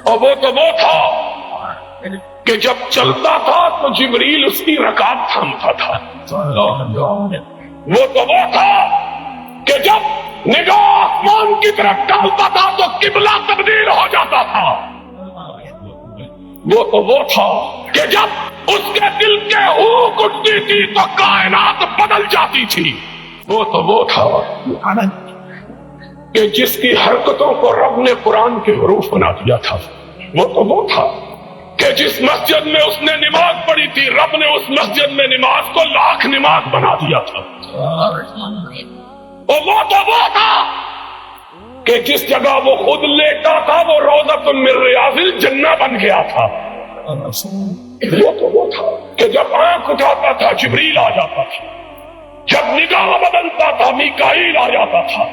اور وہ تو وہ تھا کہ جب چلتا تھا تو جبریل اس کی رکاب تھامتا تھا. وہ تو وہ تھا کہ جب نگاہ آسمان کی طرف ڈالتا تھا تو قبلہ تبدیل ہو جاتا تھا. وہ تو وہ تھا کہ جب اس کے دل کے ہوک اٹھتی تھی تو کائنات بدل جاتی تھی. وہ تو وہ تھا کہ جس کی حرکتوں کو رب نے قرآن کے حروف بنا دیا تھا. وہ تو وہ تھا کہ جس مسجد میں اس نے نماز پڑھی تھی رب نے اس مسجد میں نماز کو 1,00,000 نماز بنا دیا تھا. اور وہ تو وہ تھا کہ جس جگہ وہ خود لیٹا تھا وہ روضۃ من ریاض الجنہ بن گیا تھا. وہ تو وہ تھا کہ جب آنکھ اٹھاتا تھا جبریل آ جاتا تھا, جب نگاہ بدلتا تھا میکائیل آ جاتا تھا,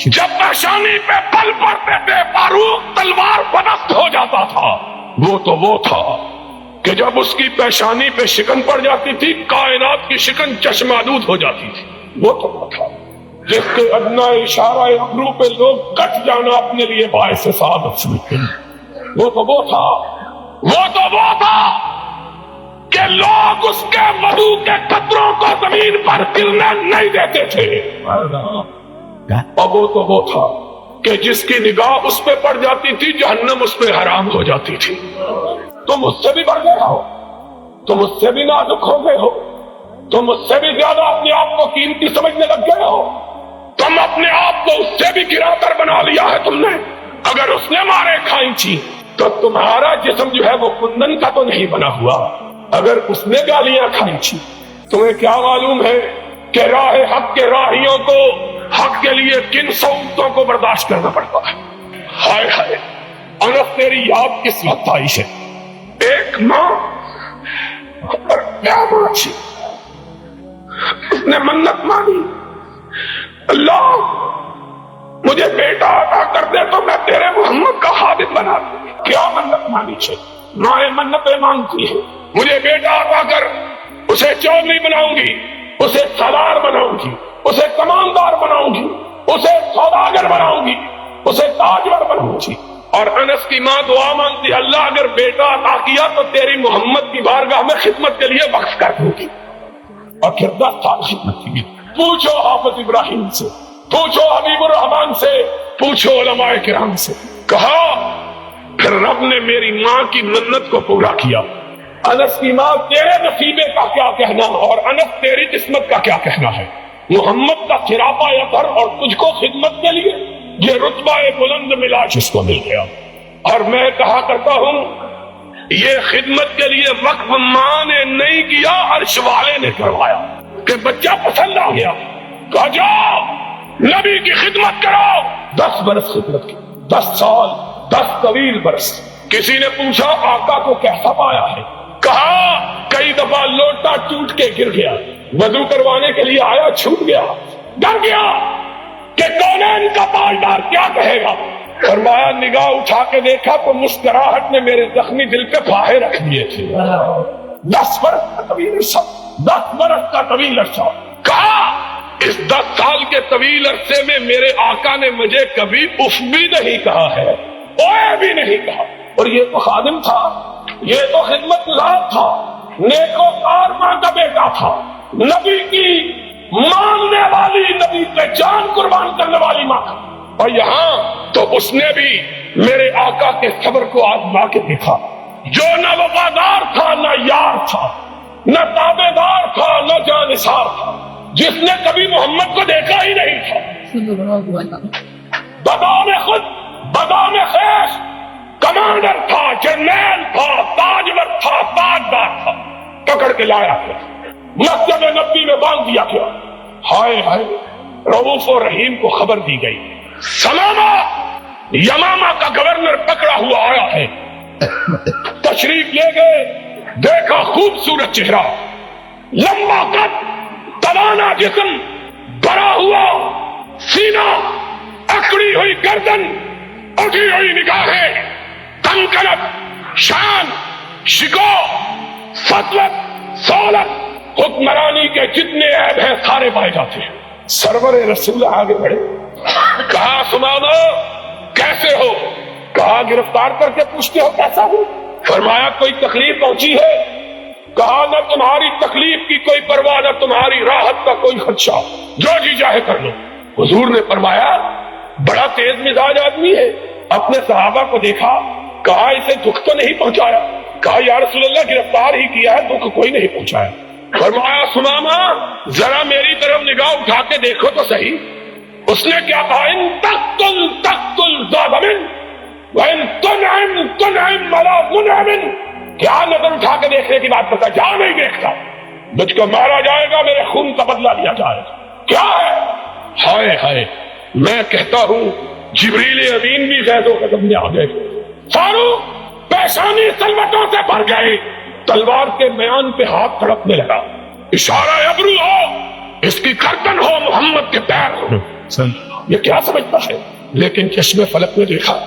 جب پیشانی پہ پل پڑتے تھے فاروق تلوار پدست ہو جاتا تھا. وہ تو وہ تھا کہ جب اس کی پیشانی پہ شکن پڑ جاتی تھی کائنات کی شکن چشمالود ہو جاتی تھی. وہ تو وہ تھا جس کے ادنا اشارہ ابرو پہ لوگ کٹ جانا اپنے لیے باعث سعادت سمجھتے ہیں. وہ تو وہ تھا, وہ تو وہ تھا کہ لوگ اس کے وضو کے قطروں کو زمین پر گرنے نہیں دیتے تھے. اور وہ تو وہ تھا کہ جس کی نگاہ اس پہ پڑ جاتی تھی جہنم اس پہ حرام ہو جاتی تھی. تم اس سے بھی بڑھ گئے ہو, تم اس سے بھی نازک ہو گئے ہو, تم اس سے بھی زیادہ اپنے آپ کو قیمتی سمجھنے لگ گئے ہو, تم اپنے آپ کو اس سے بھی گرا کر بنا لیا ہے تم نے. اگر اس نے مارے کھائی تھی تو تمہارا جسم جو ہے وہ کندن کا تو نہیں بنا ہوا. اگر اس نے گالیاں کھائی تھی تمہیں کیا معلوم ہے کہ راہ حق کے راہیوں کو حق کے لیے کن صعوبتوں کو برداشت کرنا پڑتا ہے. ہائے ہائے انس تیری یاد کس وقت آئی ہے. ایک ماں اور کیا ماں تھی, اس نے منت مانی اللہ مجھے بیٹا عطا کر دے تو میں تیرے محمد کا خادم بنا دوں. کیا منت مانی ہے, ماں منتیں مانگتی ہے مجھے بیٹا عطا کر, اسے چودھری بناؤں گی, اسے سالار بناؤں گی, اسے کماندار بناؤں گی, اسے سوداگر بناؤں گی, اسے تاجور بناؤں گی. اور انس کی ماں دعا مانگتی اللہ اگر بیٹا عطا کیا تو تیری محمد کی بارگاہ میں خدمت کے لیے وقف کر دوں گی. اور پھر 10 سال خدمت کی. پوچھو حافظ ابراہیم سے, پوچھو حبیب الرحمان سے, پوچھو علماء کرام سے. کہا پھر رب نے میری ماں کی منت کو پورا کیا. انس کی ماں تیرے نصیبے کا کیا کہنا اور انس تیری قسمت کا کیا کہنا ہے. محمد کا خرابہ اثر اور تجھ کو خدمت کے لیے یہ رتبہ بلند ملا جس کو مل گیا. اور میں کہا کرتا ہوں یہ خدمت کے لیے وقف ماں نے نہیں کیا, عرش والے نے کروایا کہ بچہ پسند آ گیا. کہا جاؤ نبی کی خدمت کرو. 10 برس خدمت کی, 10 سال, 10 طویل برس. کسی نے پوچھا آقا کو کیسا پایا ہے. کہا کئی دفعہ لوٹا ٹوٹ کے گر گیا, وضو کروانے کے لیے آیا چھوٹ گیا, ڈر گیا کہ کونین کا پالدار کیا کہے گا. فرمایا نگاہ اٹھا کے دیکھا تو مسکراہٹ نے میرے زخمی دل پہ پھاہے رکھ دیے تھے. 10 برس کا طویل عرصہ, 10 برس کا طویل عرصہ. کہا اس 10 سال کے طویل عرصے میں میرے آقا نے مجھے کبھی اف بھی نہیں کہا ہے, اوے بھی نہیں کہا. اور یہ تو خادم تھا, یہ تو خدمت گزار تھا, نیکوکار ماں کا بیٹا تھا, نبی کی ماننے والی, نبی پہ جان قربان کرنے والی ماں تھا. اور یہاں تو اس نے بھی میرے آقا کے صبر کو آزما کے دیکھا. جو نہ وفادار تھا نہ یار تھا, نہ تابع دار تھا نہ جانثار تھا, جس نے کبھی محمد کو دیکھا ہی نہیں تھا. بدان خود, بدان خیش, کمانڈر تھا, جرنیل تھا, تاجور تھا, تاجدار تھا. پکڑ کے لایا گیا, مسجد نبی میں باندھ دیا گیا. ہائے ہائے رؤوف و رحیم کو خبر دی گئی. سلامہ یمامہ کا گورنر پکڑا ہوا آیا ہے. تشریف لے گئے, دیکھا خوبصورت چہرہ, لمبا قد, توانا جسم, بڑا ہوا سینہ, اکڑی ہوئی گردن, اٹھی ہوئی نگاہیں, کنکلت, شان, شکو, سطوت, سولت, حکمرانی کے جتنے عیب ہیں سارے پائے جاتے ہیں. سرور رسول آگے بڑھے, کہا سمانو کیسے ہو. کہا گرفتار کر کے پوچھتے ہو کیسا ہوں؟ فرمایا کوئی تکلیف پہنچی ہے؟ کہا نہ تمہاری تکلیف کی کوئی پرواہ نہ تمہاری راحت کا کوئی خدشہ، جو جی چاہے کر لو۔ حضور نے فرمایا بڑا تیز مزاج آدمی ہے، اپنے صحابہ کو دیکھا، کہا اسے دکھ تو نہیں پہنچایا؟ کہا یا رسول اللہ گرفتار ہی کیا ہے، دکھ کوئی نہیں پہنچایا۔ فرمایا سمامہ ذرا میری طرف نگاہ اٹھا کے دیکھو تو صحیح۔ اس نے کیا کہا؟ ان تقتل ظالمن وان تنعم علی منعم۔ کیا نظر اٹھا کے دیکھنے کی بات کرتا؟ جا نہیں دیکھتا، مجھ کو مارا جائے گا، میرے خون کا بدلہ لیا جائے گا۔ کیا ہے؟ ہائے ہائے، میں کہتا ہوں جبریل امین بھی فیض و قدم میں آ گئے، فاروق پیشانی سلوٹوں سے بھر گئے، تلوار کے میان پہ ہاتھ تڑپنے لگا، اشارہ ابرو ہو، اس کی گردن ہو، محمد کے پیر ہو۔ یہ کیا سمجھتا ہے؟ لیکن چشم فلک نے دیکھا،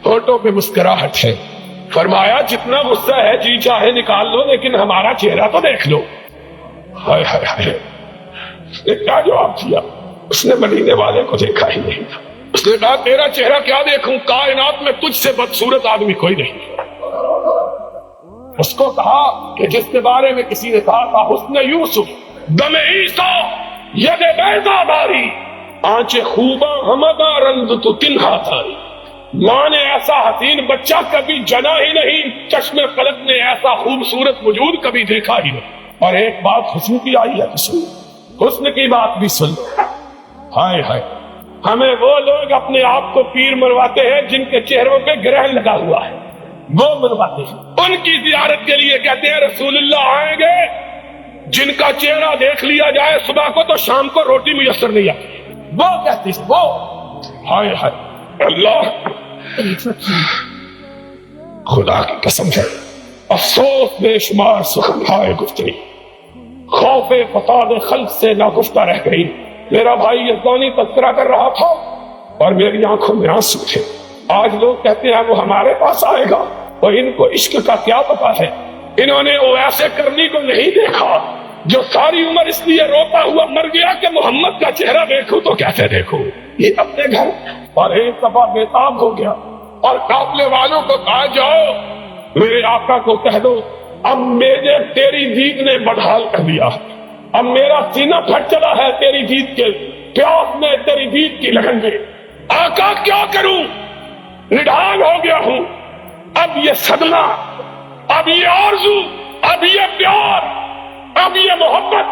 ہونٹوں پہ مسکراہٹ ہے۔ فرمایا جتنا غصہ ہے جی چاہے نکال لو، لیکن ہمارا چہرہ تو دیکھ لو۔ ہائے ہائے ہائے، اس نے کیا جواب دیا؟ اس نے مدینے والے کو دیکھا ہی نہیں تھا۔ اس نے کہا تیرا چہرہ کیا دیکھوں، کائنات میں تجھ سے بدصورت آدمی کوئی نہیں۔ اس کو کہا کہ جس کے بارے میں کسی نے کہا تھا حسن یوسف دم عیسیٰ ید بیضا داری، آنچے خوباں ہمدا رند تو تنہا تھاری۔ ماں نے ایسا حسین بچہ کبھی جنا ہی نہیں، چشم فلک نے ایسا خوبصورت وجود کبھی دیکھا ہی نہیں۔ اور ایک بات حسن کی آئی ہے، حسن کی بات بھی سن۔ ہائے ہائے، ہمیں وہ لوگ اپنے آپ کو پیر مرواتے ہیں جن کے چہروں پہ گرہن لگا ہوا ہے، وہ مرواتے ہیں، ان کی زیارت کے لیے کہتے ہیں رسول اللہ آئیں گے، جن کا چہرہ دیکھ لیا جائے صبح کو تو شام کو روٹی میسر نہیں آتی، وہ کہتے ہیں وہ۔ ہائے ہائے، اللہ خدا کی قسم ہے، افسوس بے شمار سخنہائے گفتگی، خوف فساد خلق سے ناگفتہ رہ گئی۔ میرا بھائی یزدانی تذکرہ کر رہا تھا اور میری آنکھوں میں آنسو تھے۔ آج لوگ کہتے ہیں وہ ہمارے پاس آئے گا، اور ان کو عشق کا کیا پتا ہے؟ انہوں نے وہ ایسے کرنی کو نہیں دیکھا جو ساری عمر اس لیے روتا ہوا مر گیا کہ محمد کا چہرہ دیکھوں تو کیسے دیکھوں۔ یہ اپنے گھر اور ایک دفعہ بےتاب ہو گیا اور قافلے والوں کو کہا جاؤ میرے آقا کو کہہ دو اب میرے تیری دید نے بدحال کر دیا، اب میرا سینہ پھٹ چلا ہے تیری دید کے پیاس میں، تیری دید کی لگن میں۔ آقا کیا کروں، نڈھال ہو گیا ہوں، اب یہ صدمہ، اب یہ آرزو، اب یہ پیار، اب یہ محبت،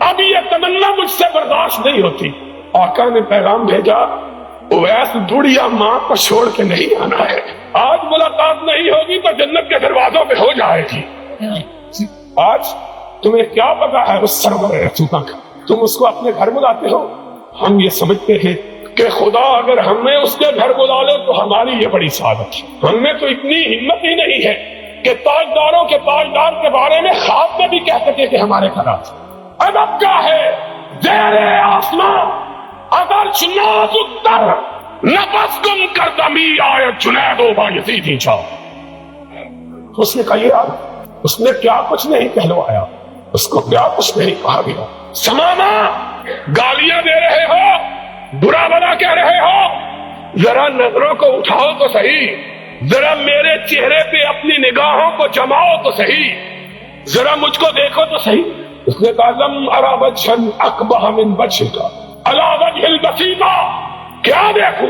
اب یہ تمنا مجھ سے برداشت نہیں ہوتی۔ آقا نے پیغام بھیجا اویس بڑھیا ماں کو چھوڑ کے نہیں آنا ہے، آج ملاقات نہیں ہوگی تو جنت کے دروازوں پہ ہو جائے گی۔ آج تمہیں کیا پتا ہے اس سرور رسول کا، تم اس کو اپنے گھر بلاتے ہو۔ ہم یہ سمجھتے ہیں کہ خدا اگر ہمیں اس کے گھر بلا لے تو ہماری یہ بڑی سعادت ہے۔ ہم میں تو اتنی ہمت ہی نہیں ہے کہ تاجداروں کے تاجدار کے بارے میں خواب میں بھی کہہ سکے کہ ہمارے گھر آ جائے۔ ادب کیا ہے زیر آسمان اگر نازک تر نفس گم کر دمی آئے جنید و بایزید ہی جاؤ۔ اس نے کہا یار، اس نے کیا کچھ نہیں کہلوایا، اس کو کیا کچھ نہیں کہا گیا۔ سماما گالیاں دے رہے ہو، برا بلا کہہ رہے ہو، ذرا نظروں کو اٹھاؤ تو صحیح، ذرا میرے چہرے پہ اپنی نگاہوں کو جماؤ تو صحیح، ذرا مجھ کو دیکھو تو صحیح۔ اس نے کہا لم ارا وجھن اقبح من وجھک علی وجہ البسیطہ، کیا دیکھوں،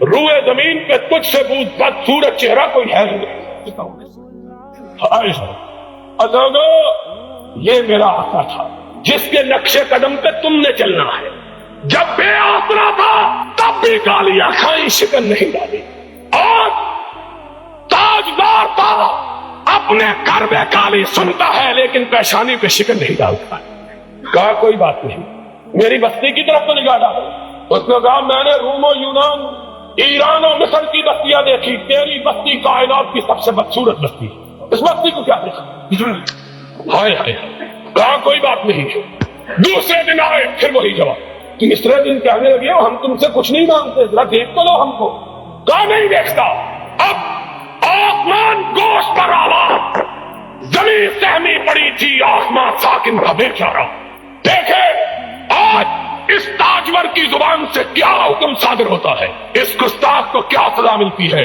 روئے زمین پہ تجھ سے بدصورت چہرہ کوئی ہے نہیں۔ ہائے ہائے، یہ میرا آقا تھا جس کے نقش قدم پہ تم نے چلنا ہے، جب بے آسرا تھا تب بھی گالیاں کھائیں، شکن نہیں ڈالی، اور تاجدار تھا اپنے گھر میں گالی سنتا ہے لیکن پیشانی پہ شکن نہیں ڈالتا ہے۔ کہا کوئی بات نہیں، میری بستی کی طرف تو نگاہ ڈالو۔ اس نے کہا میں نے روم و یونان، ایران و مصر کی بستیاں دیکھی، تیری بستی کائنات کی سب سے بدصورت بستی، اس بستی کو کیا دیکھا؟ ہائے ہائے، کہا کوئی بات نہیں۔ دوسرے دن آئے پھر وہی جواب، تیسرے دن کہنے لگے ہم تم سے کچھ نہیں مانگتے، ذرا دیکھ تو لو ہم کو۔ کہا نہیں دیکھتا۔ اب آسمان گوشت پر آواز، زمین سہمی پڑی تھی، آسمان ساکن کا بیچارہ۔ دیکھے آج اس تاجور کی زبان سے کیا حکم صادر ہوتا ہے، اس گستاخ کو کیا سزا ملتی ہے۔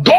2